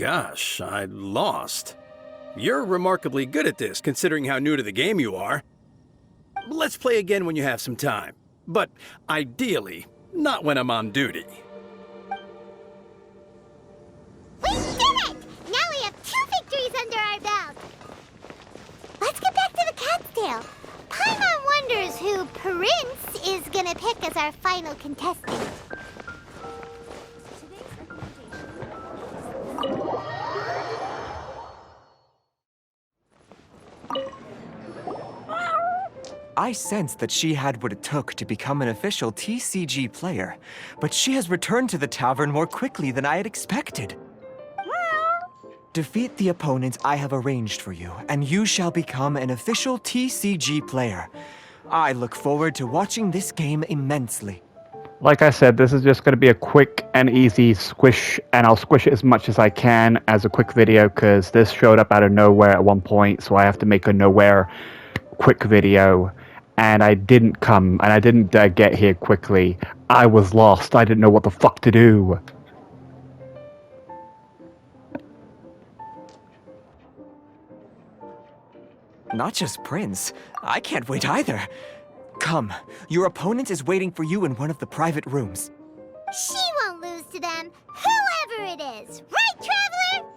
gosh, I lost. You're remarkably good at this, considering how new to the game you are. Let's play again when you have some time. But ideally, not when I'm on duty. We did it! Now we have 2 victories under our belt. Let's get back to the cat's tail. Paimon wonders who Prince is gonna pick as our final contestant. I sensed that she had what it took to become an official TCG player, but she has returned to the tavern more quickly than I had expected. Defeat the opponent I have arranged for you, and you shall become an official TCG player. I look forward to watching this game immensely. Like I said, this is just going to be a quick and easy squish, and I'll squish it as much as I can as a quick video, because this showed up out of nowhere at one point, so I have to make a nowhere quick video. And I didn't get here quickly. I was lost. I didn't know what the fuck to do. Not just Prince. I can't wait either. Come, your opponent is waiting for you in one of the private rooms. She won't lose to them, whoever it is. Right, Traveler?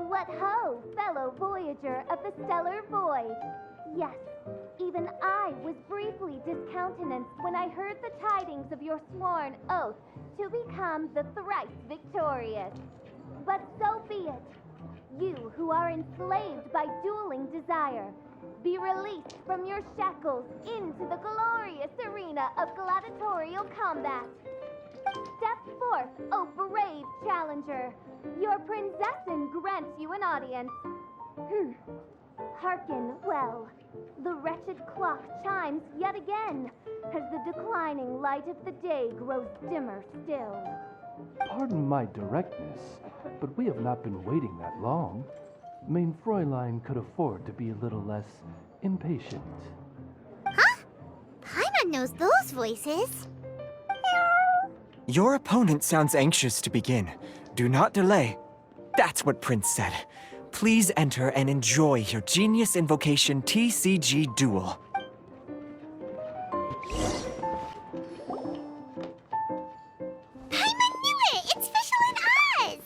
What ho, fellow voyager of the stellar void. Yes, even I was briefly discountenanced when I heard the tidings of your sworn oath to become the thrice victorious. But so be it. You who are enslaved by dueling desire, be released from your shackles into the glorious arena of gladiatorial combat. Step forth, O brave challenger. Your princessin grants you an audience. Hearken well. The wretched clock chimes yet again, as the declining light of the day grows dimmer still. Pardon my directness, but we have not been waiting that long. Mein Fräulein could afford to be a little less impatient. Huh? Paimon knows those voices. Your opponent sounds anxious to begin. Do not delay. That's what Prince said. Please enter and enjoy your Genius Invocation TCG duel. Paimon knew it! It's Fischl and Oz!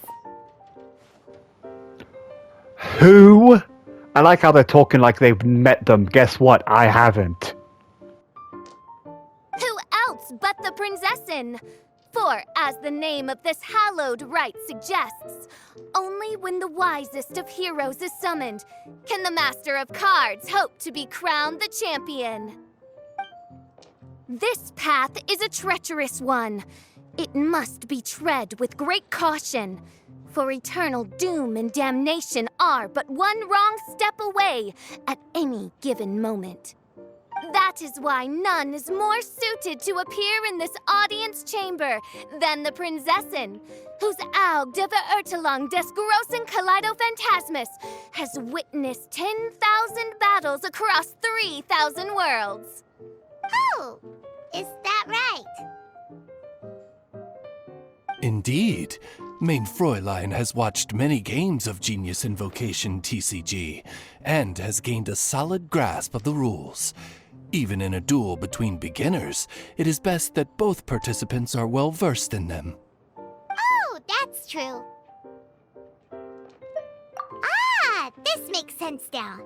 Who? I like how they're talking like they've met them. Guess what? I haven't. Who else but the princessin? For, as the name of this hallowed rite suggests, only when the wisest of heroes is summoned can the master of cards hope to be crowned the champion. This path is a treacherous one. It must be tread with great caution, for eternal doom and damnation are but one wrong step away at any given moment. That is why none is more suited to appear in this audience chamber than the princessin, whose Aug de Verurtelung des großen Kaleido-Phantasmus has witnessed 10,000 battles across 3,000 worlds. Oh, is that right? Indeed. Mein Fräulein has watched many games of Genius Invocation TCG, and has gained a solid grasp of the rules. Even in a duel between beginners, it is best that both participants are well versed in them. Oh, that's true. Ah, this makes sense now.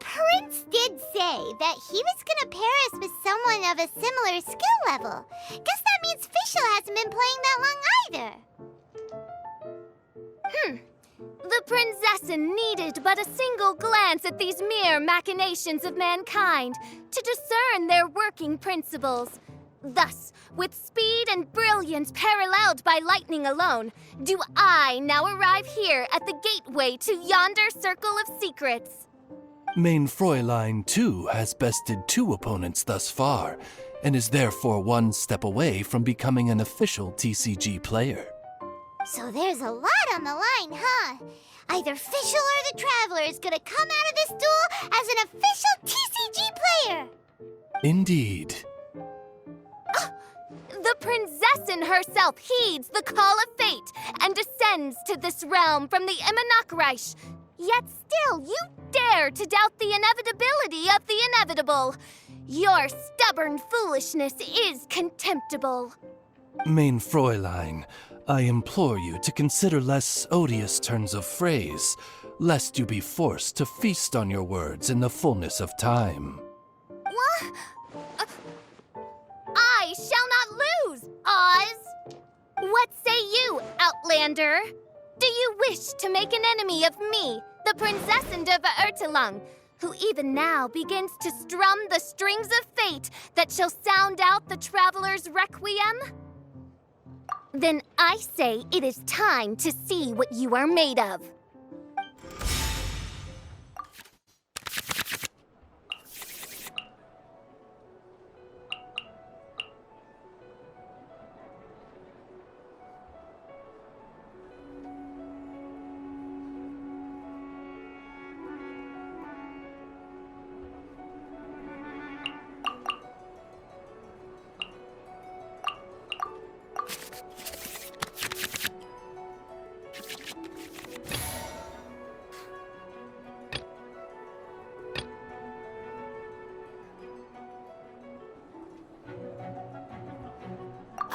Prince did say that he was gonna pair us with someone of a similar skill level. Guess that means Fischl hasn't been playing that long either. The princessin needed but a single glance at these mere machinations of mankind to discern their working principles. Thus, with speed and brilliance paralleled by lightning alone, do I now arrive here at the gateway to yonder circle of secrets. Mein Fräulein, too, has bested 2 opponents thus far, and is therefore one step away from becoming an official TCG player. So there's a lot on the line, huh? Either Fischl or the Traveler is gonna come out of this duel as an official TCG player! Indeed. The princessin Fortune herself heeds the call of fate and descends to this realm from the Immonakreich. Yet still, you dare to doubt the inevitability of the inevitable. Your stubborn foolishness is contemptible. Mein Fräulein, I implore you to consider less odious turns of phrase, lest you be forced to feast on your words in the fullness of time. What? I shall not lose, Oz! What say you, Outlander? Do you wish to make an enemy of me, the Princessinde of Ertelung, who even now begins to strum the strings of fate that shall sound out the traveler's requiem? Then I say it is time to see what you are made of.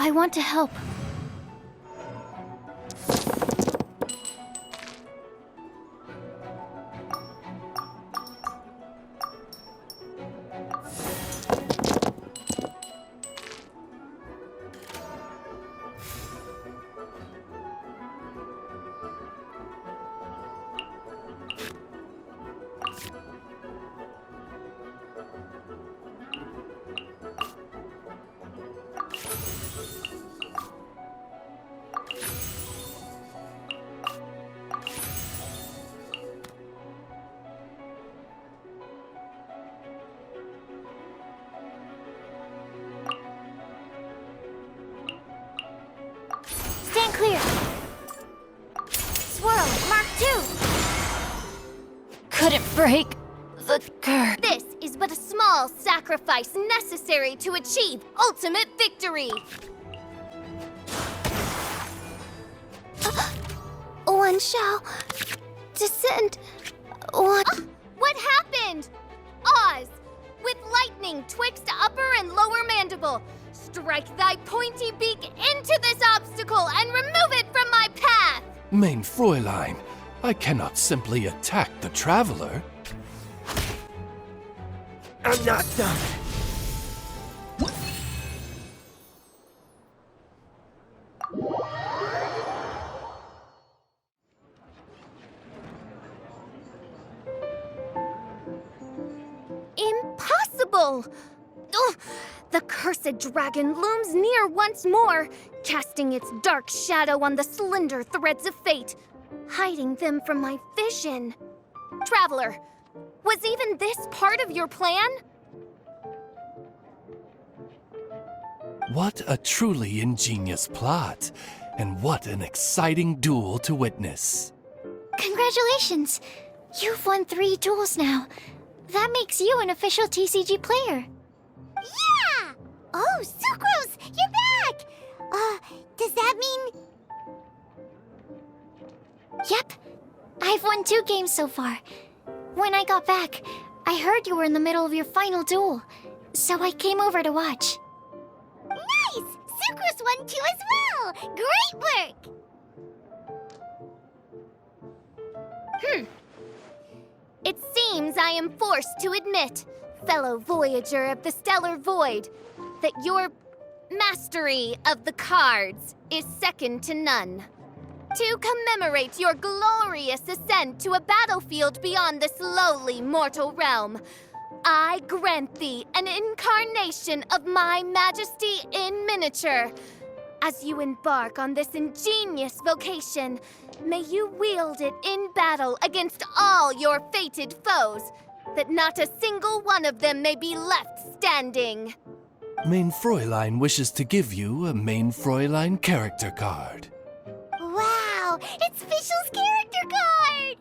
I want to help. Stand clear. Swirl, Mark 2. Couldn't break the curse. This is but a small sacrifice necessary to achieve ultimate victory. One shall descend. One. What happened? Oz, with lightning twixt upper and lower mandible, strike thy pointy beak into this obstacle and remove it from my path! Mein Fräulein, I cannot simply attack the traveler. I'm not done. Impossible! Ugh, the cursed dragon looms near once more, casting its dark shadow on the slender threads of fate, hiding them from my vision. Traveler, was even this part of your plan? What a truly ingenious plot, and what an exciting duel to witness. Congratulations! You've won 3 duels now. That makes you an official TCG player. Yeah! Oh, Sucrose, you're back! Does that mean... Yep. I've won 2 games so far. When I got back, I heard you were in the middle of your final duel, so I came over to watch. Nice! Sucrose won too as well! Great work! It seems I am forced to admit, fellow voyager of the stellar void, that your mastery of the cards is second to none. To commemorate your glorious ascent to a battlefield beyond this lowly mortal realm, I grant thee an incarnation of my majesty in miniature. As you embark on this ingenious vocation, may you wield it in battle against all your fated foes, that not a single one of them may be left standing. Mein Fräulein wishes to give you a Mein Fräulein character card. Wow, it's Fischl's character card!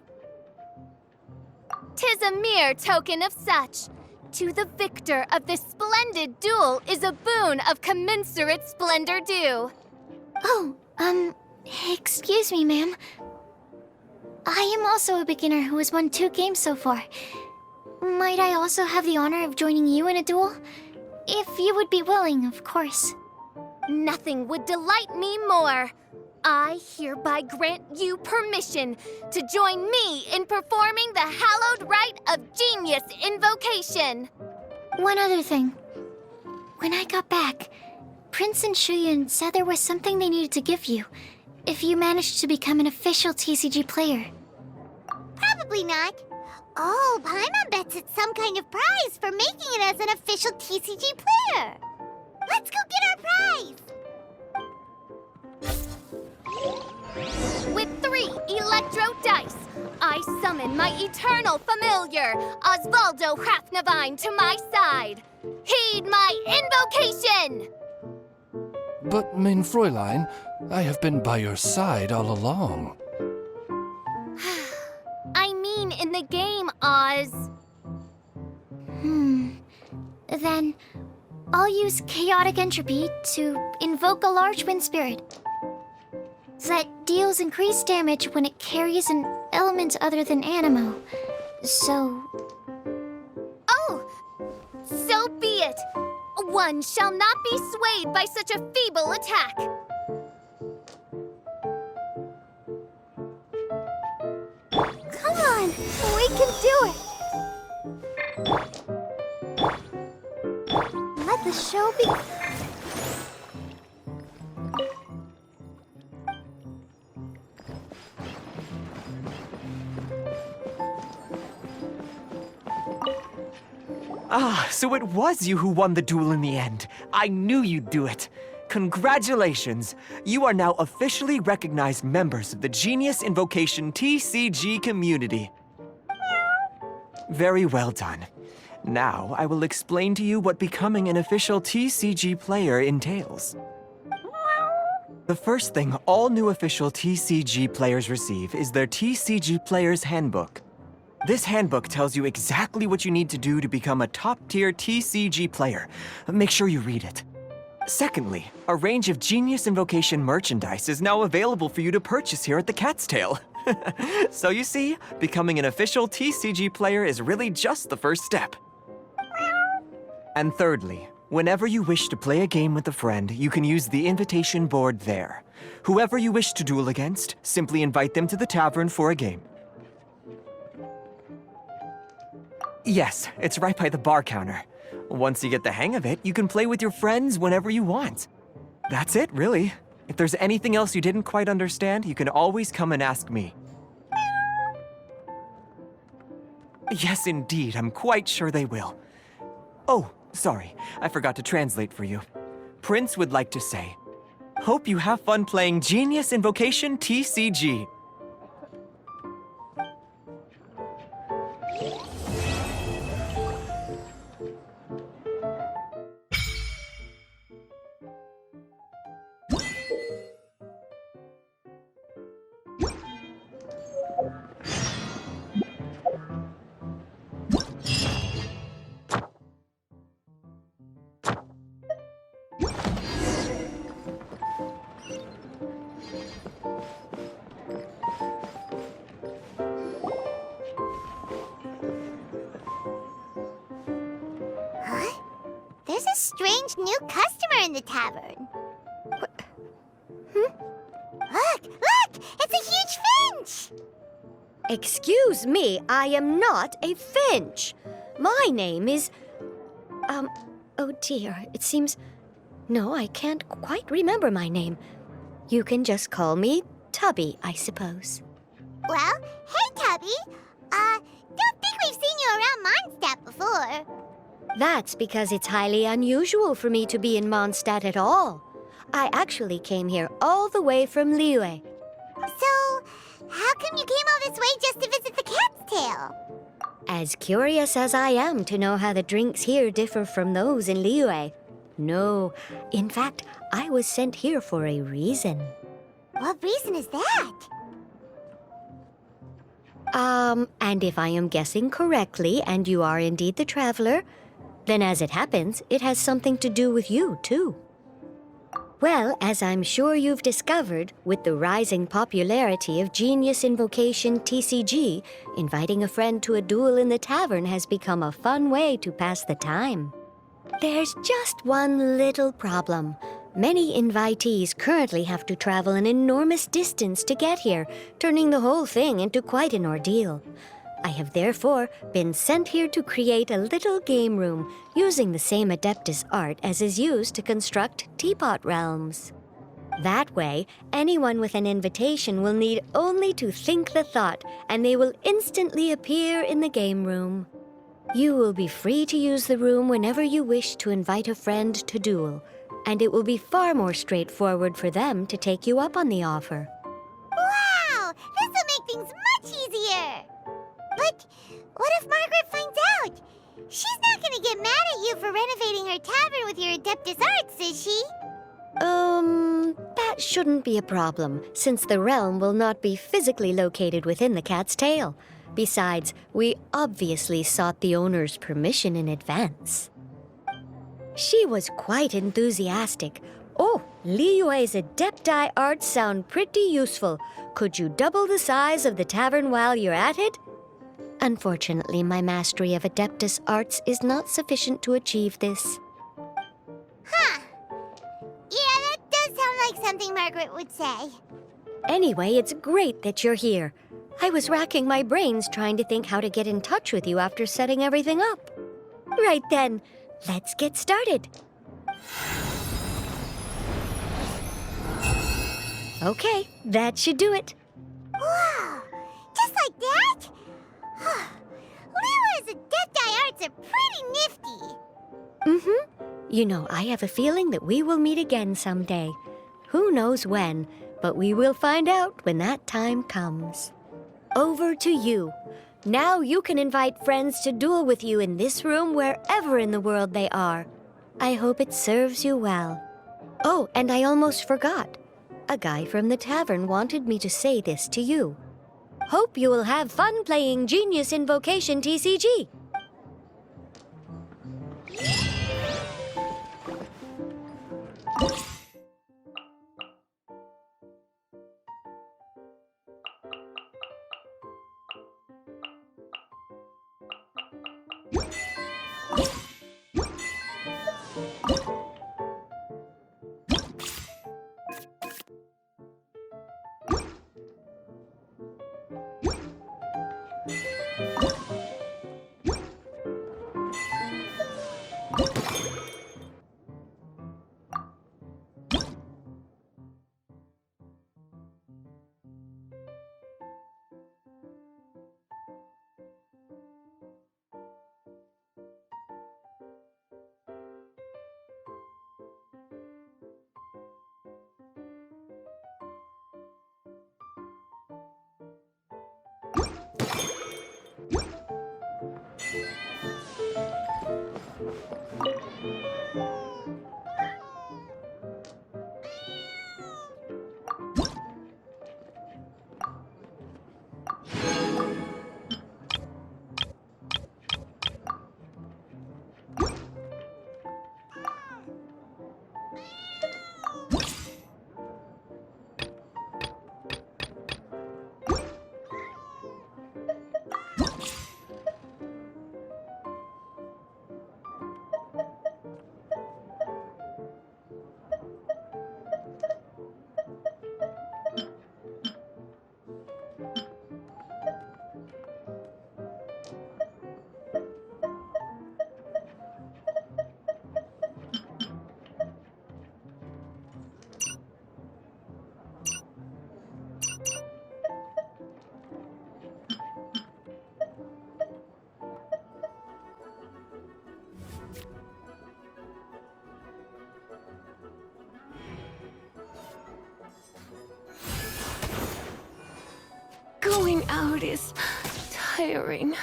'Tis a mere token of such. To the victor of this splendid duel is a boon of commensurate splendor due. Oh, excuse me, ma'am. I am also a beginner who has won 2 games so far. Might I also have the honor of joining you in a duel? If you would be willing, of course. Nothing would delight me more. I hereby grant you permission to join me in performing the hallowed rite of genius invocation. One other thing. When I got back, Prince and Shuyan said there was something they needed to give you if you managed to become an official TCG player. Probably not. Oh, Paimon bets it's some kind of prize for making it as an official TCG player. Let's go get our prize! With 3 electro dice, I summon my eternal familiar, Osvaldo Hrafnavine, to my side. Heed my invocation! But, mein Fräulein, I have been by your side all along. I mean in the game, Oz. Then, I'll use Chaotic Entropy to invoke a large wind spirit that deals increased damage when it carries an element other than Animo. So... Oh, so be it. One shall not be swayed by such a feeble attack. Come on, we can do it! Let the show begin. Ah, so it was you who won the duel in the end. I knew you'd do it. Congratulations! You are now officially recognized members of the Genius Invocation TCG community. Very well done. Now, I will explain to you what becoming an official TCG player entails. The first thing all new official TCG players receive is their TCG Player's Handbook. This handbook tells you exactly what you need to do to become a top-tier TCG player. Make sure you read it. Secondly, a range of Genius Invocation merchandise is now available for you to purchase here at the Cat's Tail. So you see, becoming an official TCG player is really just the first step. And thirdly, whenever you wish to play a game with a friend, you can use the invitation board there. Whoever you wish to duel against, simply invite them to the tavern for a game. Yes, it's right by the bar counter. Once you get the hang of it, you can play with your friends whenever you want. That's it, really. If there's anything else you didn't quite understand, you can always come and ask me. Yes, indeed, I'm quite sure they will. Oh, sorry, I forgot to translate for you. Prince would like to say, hope you have fun playing Genius Invocation TCG. There's a strange new customer in the tavern. Look! It's a huge finch! Excuse me, I am not a finch. My name is... oh dear, it seems... No, I can't quite remember my name. You can just call me Tubby, I suppose. Well, hey, Tubby. Don't think we've seen you around Mondstadt before. That's because it's highly unusual for me to be in Mondstadt at all. I actually came here all the way from Liyue. So, how come you came all this way just to visit the Cat's Tail? As curious as I am to know how the drinks here differ from those in Liyue. No, in fact, I was sent here for a reason. What reason is that? And if I am guessing correctly, and you are indeed the traveler, then as it happens, it has something to do with you, too. Well, as I'm sure you've discovered, with the rising popularity of Genius Invocation TCG, inviting a friend to a duel in the tavern has become a fun way to pass the time. There's just one little problem. Many invitees currently have to travel an enormous distance to get here, turning the whole thing into quite an ordeal. I have therefore been sent here to create a little game room using the same Adeptus art as is used to construct Teapot Realms. That way, anyone with an invitation will need only to think the thought, and they will instantly appear in the game room. You will be free to use the room whenever you wish to invite a friend to duel, and it will be far more straightforward for them to take you up on the offer. Wow! This will make things much easier! But what if Margaret finds out? She's not gonna get mad at you for renovating her tavern with your Adeptus arts, is she? That shouldn't be a problem, since the realm will not be physically located within the cat's tail. Besides, we obviously sought the owner's permission in advance. She was quite enthusiastic. Oh, Liyue's Adepti arts sound pretty useful. Could you double the size of the tavern while you're at it? Unfortunately, my mastery of Adeptus arts is not sufficient to achieve this. Huh. Yeah, that does sound like something Margaret would say. Anyway, it's great that you're here. I was racking my brains trying to think how to get in touch with you after setting everything up. Right then, let's get started. Okay, that should do it. Wow! Just like that? Liyue's Adepti arts are pretty nifty. Mm-hmm. You know, I have a feeling that we will meet again someday. Who knows when, but we will find out when that time comes. Over to you. Now you can invite friends to duel with you in this room wherever in the world they are. I hope it serves you well. Oh, and I almost forgot. A guy from the tavern wanted me to say this to you. Hope you will have fun playing Genius Invocation TCG. Going out is tiring.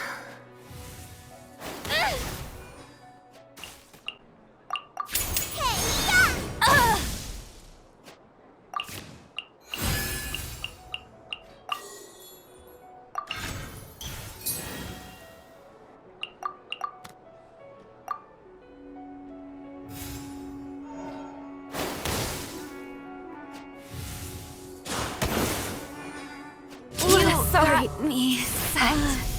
Sorry, me set.